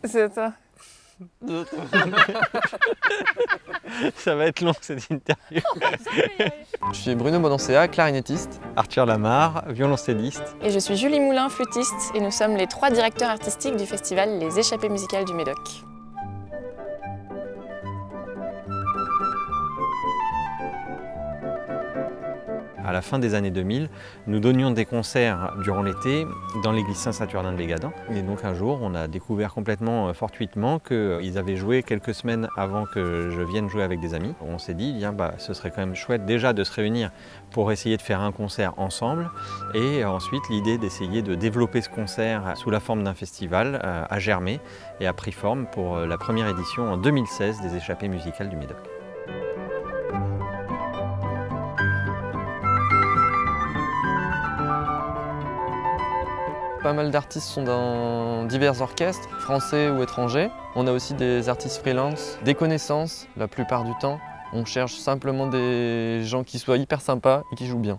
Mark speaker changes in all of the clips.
Speaker 1: C'est ça.
Speaker 2: Ça va être long cette interview.
Speaker 3: Je suis Bruno Bonancea, clarinettiste.
Speaker 2: Arthur Lamarre, violoncelliste.
Speaker 1: Et je suis Julie Moulin, flûtiste, et nous sommes les 3 directeurs artistiques du festival Les Échappées musicales du Médoc.
Speaker 2: À la fin des années 2000, nous donnions des concerts durant l'été dans l'église Saint-Saturnin de Légadan. Et donc un jour, on a découvert complètement fortuitement qu'ils avaient joué quelques semaines avant que je vienne jouer avec des amis. On s'est dit, bien, ce serait quand même chouette déjà de se réunir pour essayer de faire un concert ensemble. Et ensuite, l'idée d'essayer de développer ce concert sous la forme d'un festival a germé et a pris forme pour la première édition en 2016 des Échappées musicales du Médoc.
Speaker 3: Pas mal d'artistes sont dans divers orchestres, français ou étrangers. On a aussi des artistes freelance, des connaissances la plupart du temps. On cherche simplement des gens qui soient hyper sympas et qui jouent bien.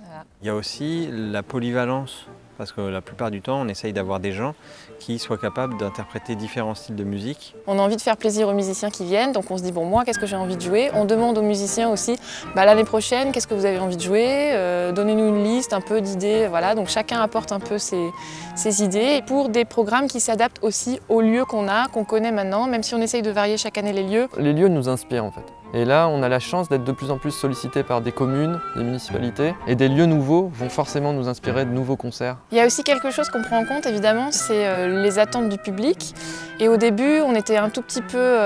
Speaker 1: Voilà.
Speaker 2: Il y a aussi la polyvalence, parce que la plupart du temps, on essaye d'avoir des gens qui soient capables d'interpréter différents styles de musique.
Speaker 1: On a envie de faire plaisir aux musiciens qui viennent, donc on se dit, bon, moi, qu'est-ce que j'ai envie de jouer? On demande aux musiciens aussi, l'année prochaine, qu'est-ce que vous avez envie de jouer? Donnez-nous une liste, un peu d'idées, voilà. Donc chacun apporte un peu ses idées, pour des programmes qui s'adaptent aussi aux lieux qu'on a, qu'on connaît maintenant, même si on essaye de varier chaque année les lieux.
Speaker 3: Les lieux nous inspirent en fait. Et là, on a la chance d'être de plus en plus sollicités par des communes, des municipalités. Et des lieux nouveaux vont forcément nous inspirer de nouveaux concerts.
Speaker 1: Il y a aussi quelque chose qu'on prend en compte, évidemment, c'est les attentes du public. Et au début, on était un tout petit peu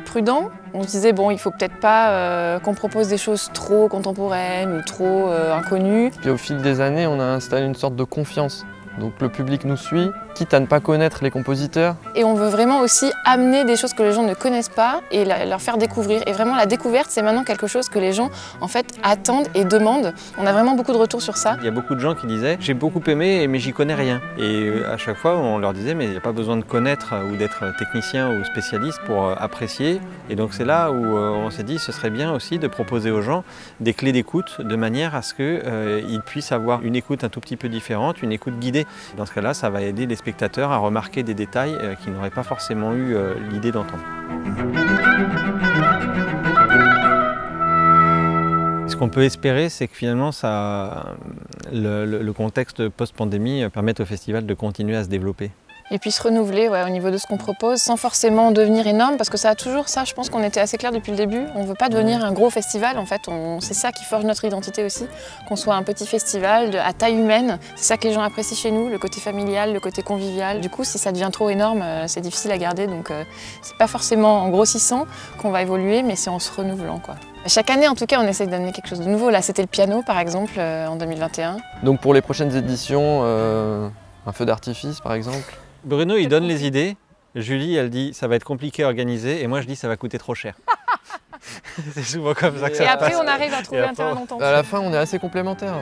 Speaker 1: prudent. On se disait, bon, il faut peut-être pas qu'on propose des choses trop contemporaines ou trop inconnues.
Speaker 3: Puis au fil des années, on a installé une sorte de confiance. Donc le public nous suit, quitte à ne pas connaître les compositeurs.
Speaker 1: Et on veut vraiment aussi amener des choses que les gens ne connaissent pas et leur faire découvrir. Et vraiment la découverte, c'est maintenant quelque chose que les gens en fait attendent et demandent. On a vraiment beaucoup de retours sur ça.
Speaker 2: Il y a beaucoup de gens qui disaient « j'ai beaucoup aimé mais j'y connais rien ». Et à chaque fois on leur disait « mais il n'y a pas besoin de connaître ou d'être technicien ou spécialiste pour apprécier ». Et donc c'est là où on s'est dit ce serait bien aussi de proposer aux gens des clés d'écoute de manière à ce qu'ils puissent avoir une écoute un tout petit peu différente, une écoute guidée. Dans ce cas-là, ça va aider les spectateurs à remarquer des détails qu'ils n'auraient pas forcément eu l'idée d'entendre. Ce qu'on peut espérer, c'est que finalement, le contexte post-pandémie permette au festival de continuer à se développer.
Speaker 1: Et puis se renouveler au niveau de ce qu'on propose, sans forcément devenir énorme, parce que ça a toujours ça, je pense qu'on était assez clair depuis le début. On ne veut pas devenir un gros festival, en fait, c'est ça qui forge notre identité aussi, qu'on soit un petit festival à taille humaine. C'est ça que les gens apprécient chez nous, le côté familial, le côté convivial. Du coup, si ça devient trop énorme, c'est difficile à garder, donc c'est pas forcément en grossissant qu'on va évoluer, mais c'est en se renouvelant, quoi. Chaque année, en tout cas, on essaye d'amener quelque chose de nouveau. Là, c'était le piano, par exemple, en 2021.
Speaker 3: Donc pour les prochaines éditions, un feu d'artifice, par exemple.
Speaker 2: Bruno, il donne les idées. Julie, elle dit ça va être compliqué à organiser. Et moi, je dis ça va coûter trop cher. C'est souvent comme ça que ça se passe.
Speaker 1: Et après, on arrive à trouver un terrain d'entente.
Speaker 3: À la fin, on est assez complémentaires.